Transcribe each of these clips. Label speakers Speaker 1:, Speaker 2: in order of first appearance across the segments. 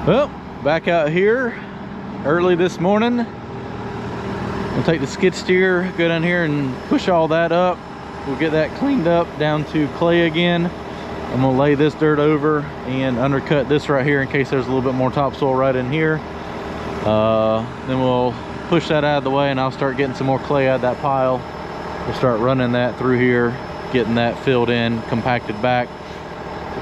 Speaker 1: Well, back out here early this morning. We'll take the skid steer, go down here and push all that up. We'll get that cleaned up down to clay again. I'm gonna lay this dirt over and undercut this right here in case there's a little bit more topsoil right in here. Then we'll push that out of the way and I'll start getting some more clay out of that pile. We'll start running that through here, getting that filled in, compacted back.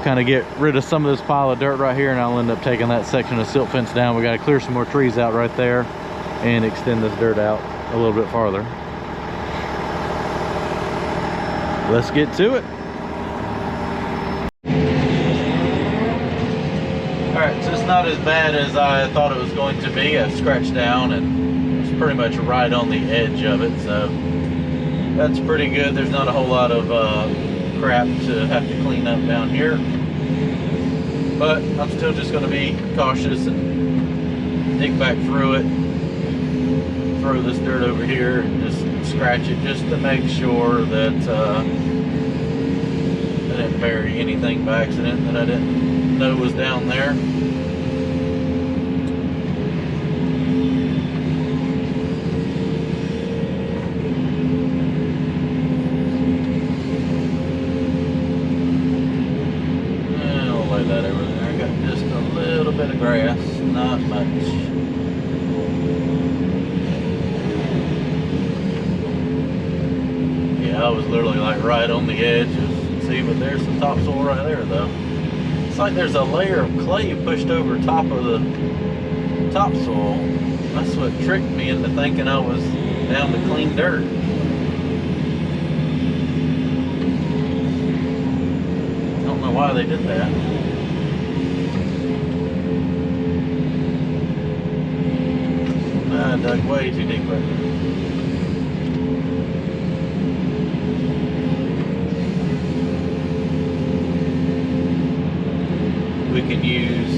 Speaker 1: Kind of get rid of some of this pile of dirt right here, and I'll end up taking that section of silt fence down. We got to clear some more trees out right there and extend this dirt out a little bit farther. Let's get to it. All right, so it's not as bad as I thought it was going to be. I've scratched down and it's pretty much right on the edge of it, so that's pretty good. There's not a whole lot of crap to have to clean up down here, but I'm still just going to be cautious and dig back through it, throw this dirt over here and just scratch it just to make sure that I didn't bury anything by accident that I didn't know was down there. Grass, not much. Yeah, I was literally like right on the edge. See, but there's some topsoil right there though. It's like there's a layer of clay pushed over top of the topsoil. That's what tricked me into thinking I was down to clean dirt. I don't know why they did that. I dug way too deep right there. We can use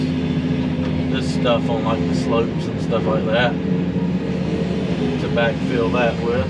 Speaker 1: this stuff on like the slopes and stuff like that to backfill that with.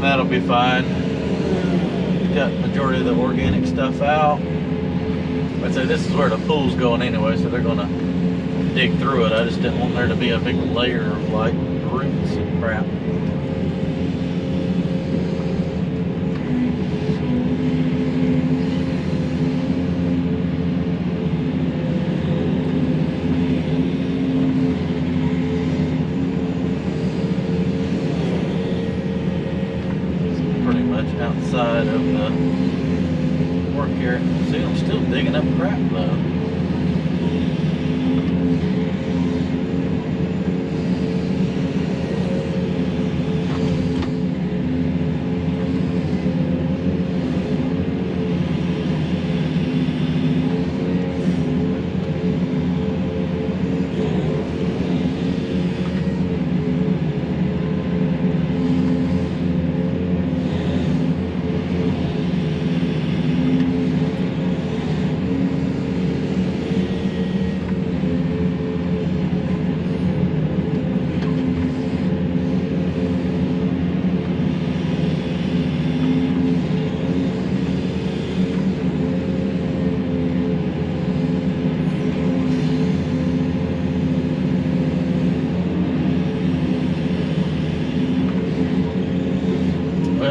Speaker 1: That'll be fine. Got the majority of the organic stuff out. I'd say this is where the pool's going anyway, so they're gonna dig through it. I just didn't want there to be a big layer of like roots and crap. Outside of the work area. See, I'm still digging up crap though.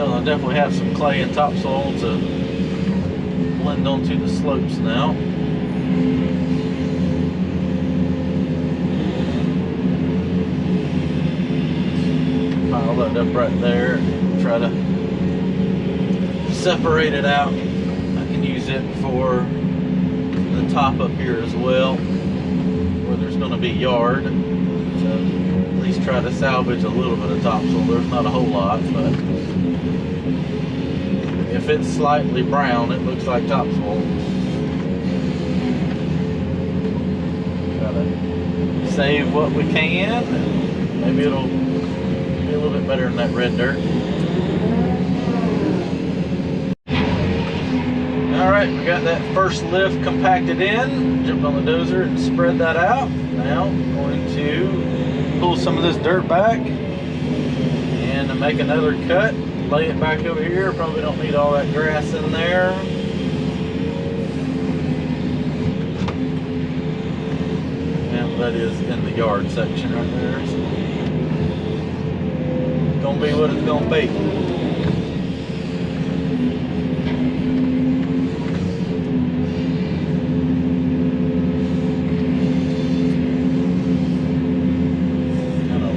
Speaker 1: I definitely have some clay and topsoil to blend onto the slopes now. Pile that up right there and try to separate it out. I can use it for the top up here as well, where there's going to be yard. So at least try to salvage a little bit of topsoil. There's not a whole lot, but if it's slightly brown, it looks like topsoil. save what we can. Maybe it'll be a little bit better than that red dirt. Alright, we got that first lift compacted in. Jumped on the dozer and spread that out. Now I'm going to pull some of this dirt back and make another cut. Lay it back over here. Probably don't need all that grass in there. And that is in the yard section right there. So it's gonna be what it's gonna be.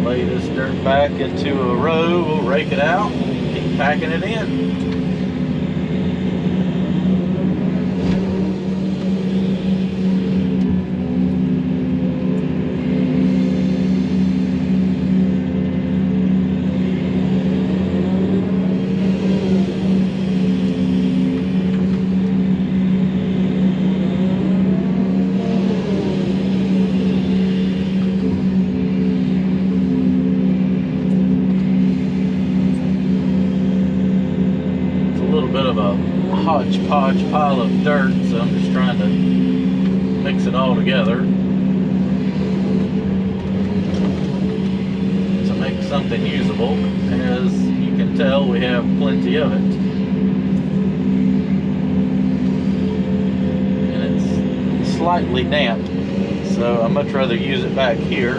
Speaker 1: Lay this dirt back into a row, we'll rake it out, keep packing it in. Hodgepodge pile of dirt, so I'm just trying to mix it all together to make something usable. As you can tell, we have plenty of it, and it's slightly damp, so I'd much rather use it back here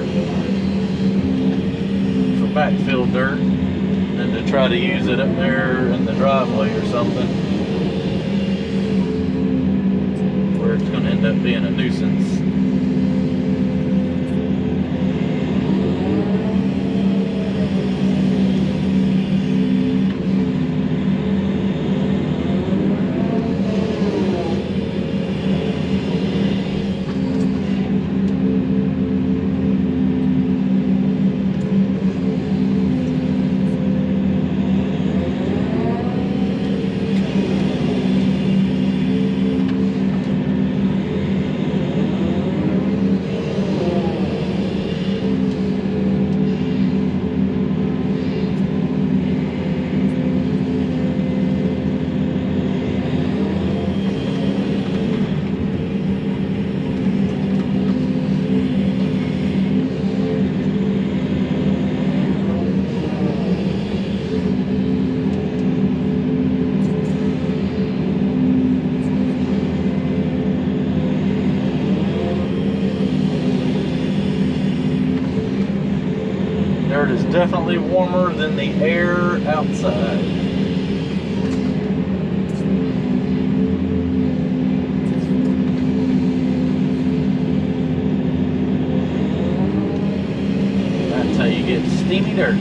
Speaker 1: for backfill dirt than to try to use it up there in the driveway or something. It's going to end up being a nuisance. Dirt is definitely warmer than the air outside. That's how you get steamy dirt.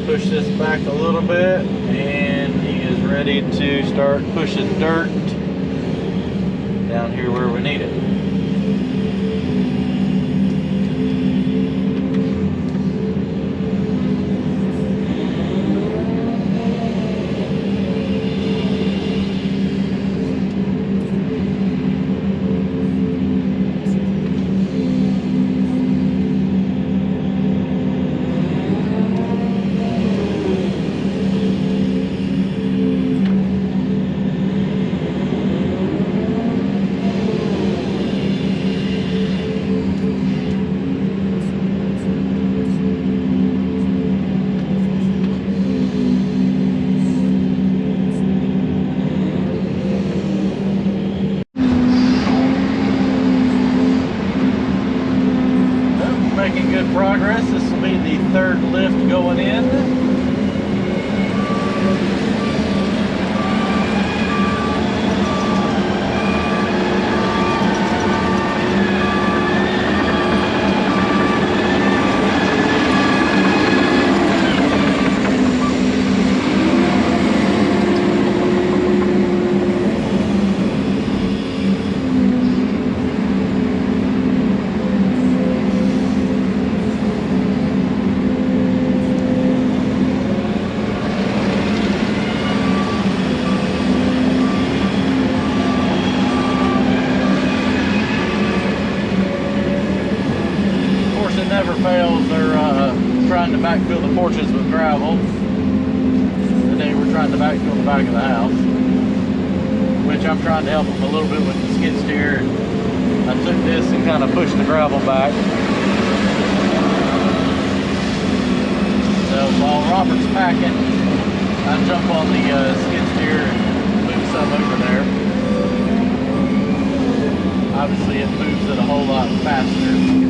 Speaker 1: Push this back a little bit, and he is ready to start pushing dirt down here where we need it. Making good progress. This will be the third lift going in. never fails. They're trying to backfill the porches with gravel. Today we're trying to backfill the back of the house, which I'm trying to help them a little bit with the skid steer. I took this and kind of pushed the gravel back. So while Robert's packing, I jump on the skid steer and move some over there. Obviously it moves it a whole lot faster.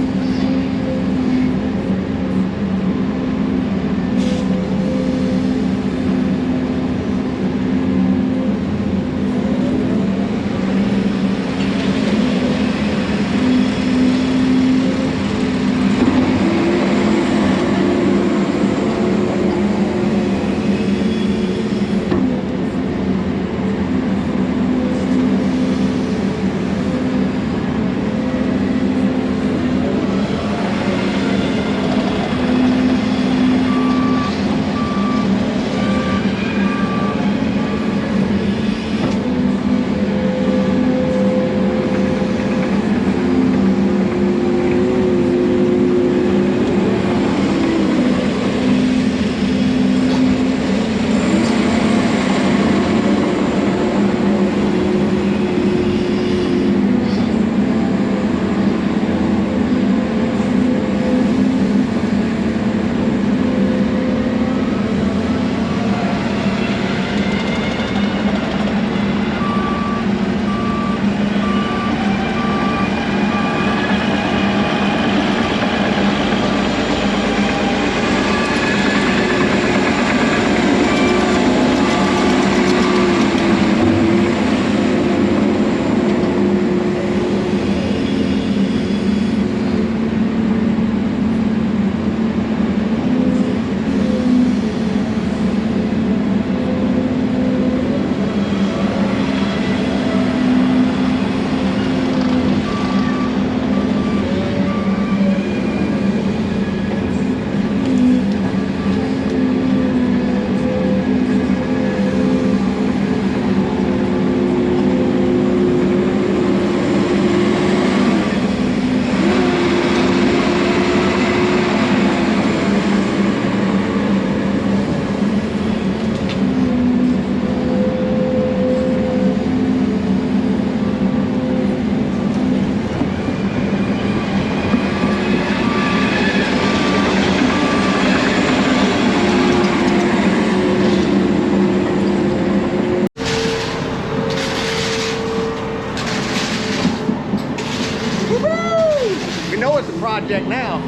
Speaker 2: Project now.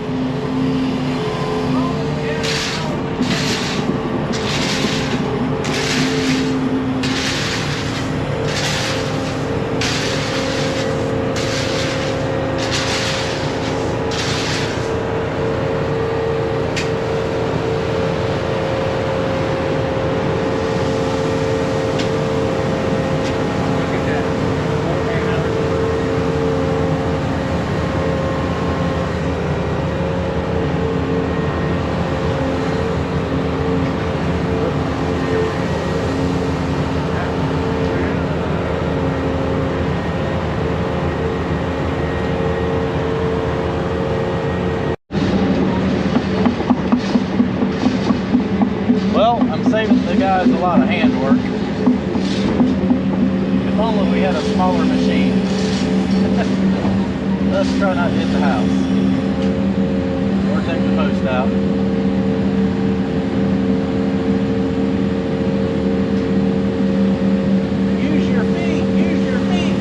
Speaker 1: Well, I'm saving the guys a lot of handwork. If only we had a smaller machine. Let's try not to hit the house. Or take the post out. Use your feet! Use your feet!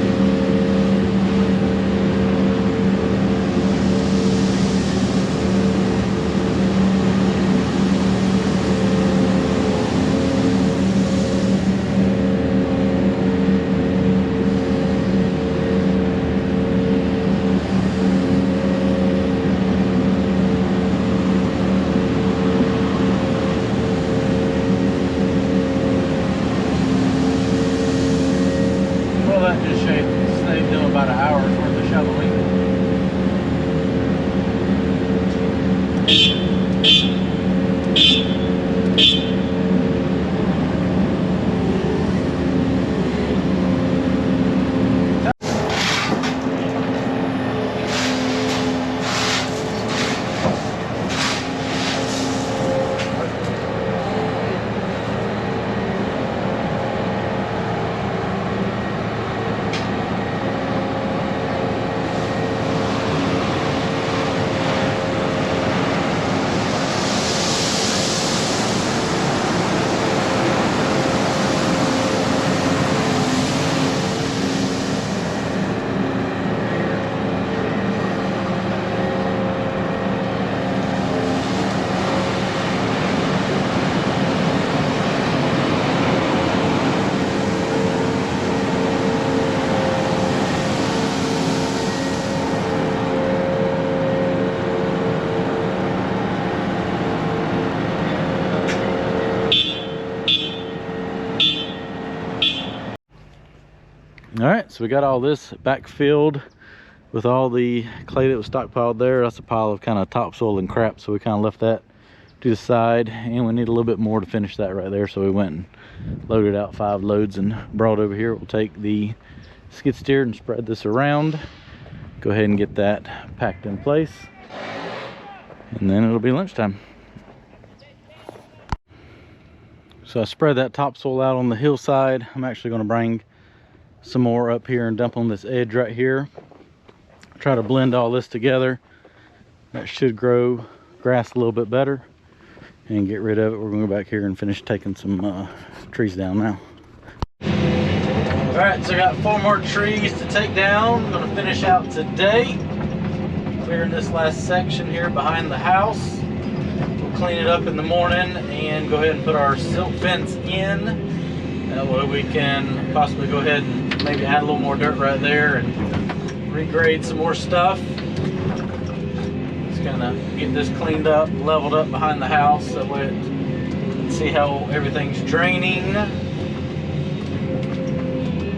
Speaker 1: All right, so we got all this backfilled with all the clay that was stockpiled there. That's a pile of kind of topsoil and crap, so we kind of left that to the side, and we need a little bit more to finish that right there, so we went and loaded out 5 loads and brought over here. We'll take the skid steer and spread this around, go ahead and get that packed in place, and then it'll be lunchtime. So I spread that topsoil out on the hillside. I'm actually going to bring some more up here and dump on this edge right here. Try to blend all this together. That should grow grass a little bit better and get rid of it. We're going to go back here and finish taking some trees down now. All right, so I got 4 more trees to take down. I'm going to finish out today, clearing this last section here behind the house. We'll clean it up in the morning and go ahead and put our silt fence in. That way we can possibly go ahead and maybe add a little more dirt right there and regrade some more stuff. Just gonna get this cleaned up, leveled up behind the house, so we see how everything's draining.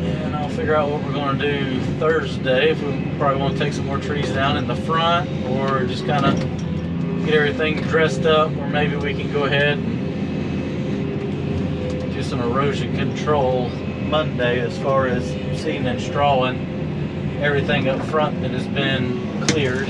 Speaker 1: And I'll figure out what we're gonna do Thursday. If we probably want to take some more trees down in the front, or just kind of get everything dressed up, or maybe we can go ahead and do some erosion control Monday as far as seeding and strawing everything up front that has been cleared.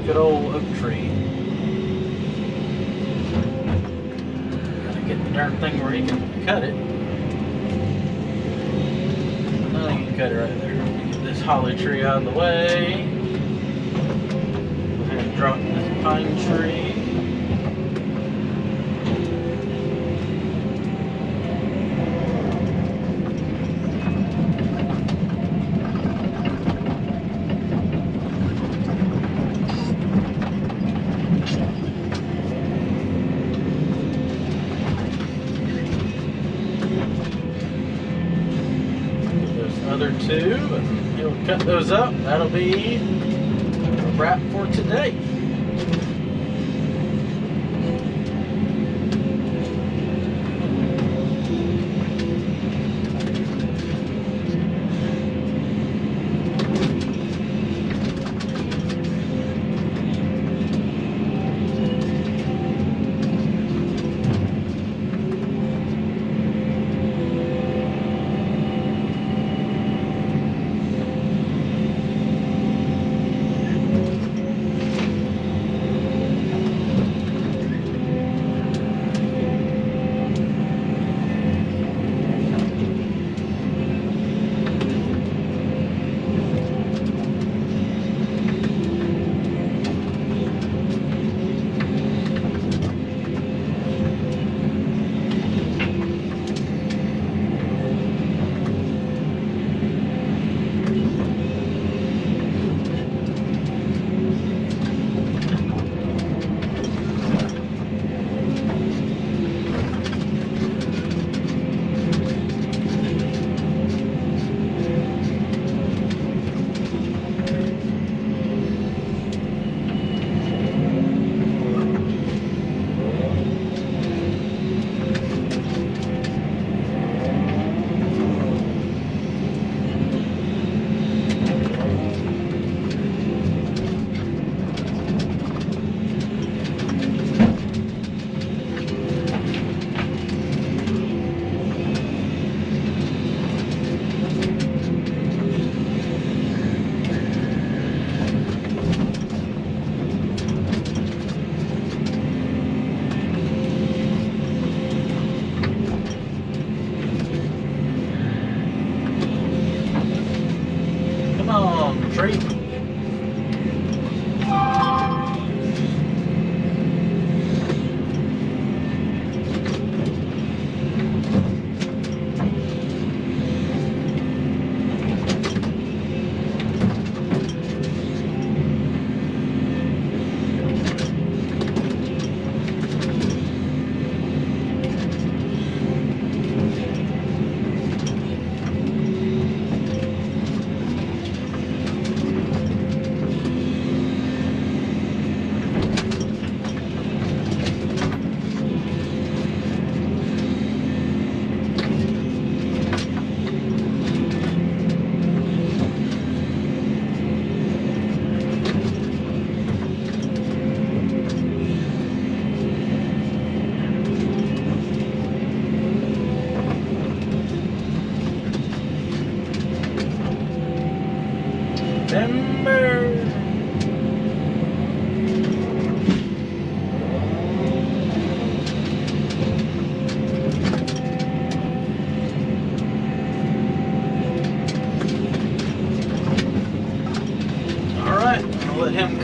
Speaker 1: Good old oak tree. Gotta get the darn thing where you can cut it. I think you can cut it right there. Get this holly tree out of the way. Go ahead and drop this pine tree. Other 2, and he'll cut those up. That'll be a wrap for today.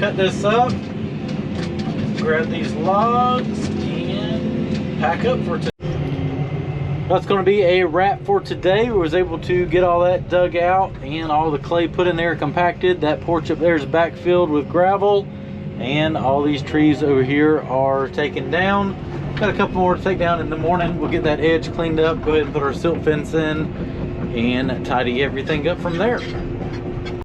Speaker 1: cut this up, grab these logs, and pack up for today. That's going to be a wrap for today. We was able to get all that dug out and all the clay put in there, compacted. That porch up there is backfilled with gravel, and all these trees over here are taken down. Got a couple more to take down in the morning. We'll get that edge cleaned up, go ahead and put our silt fence in, and tidy everything up from there.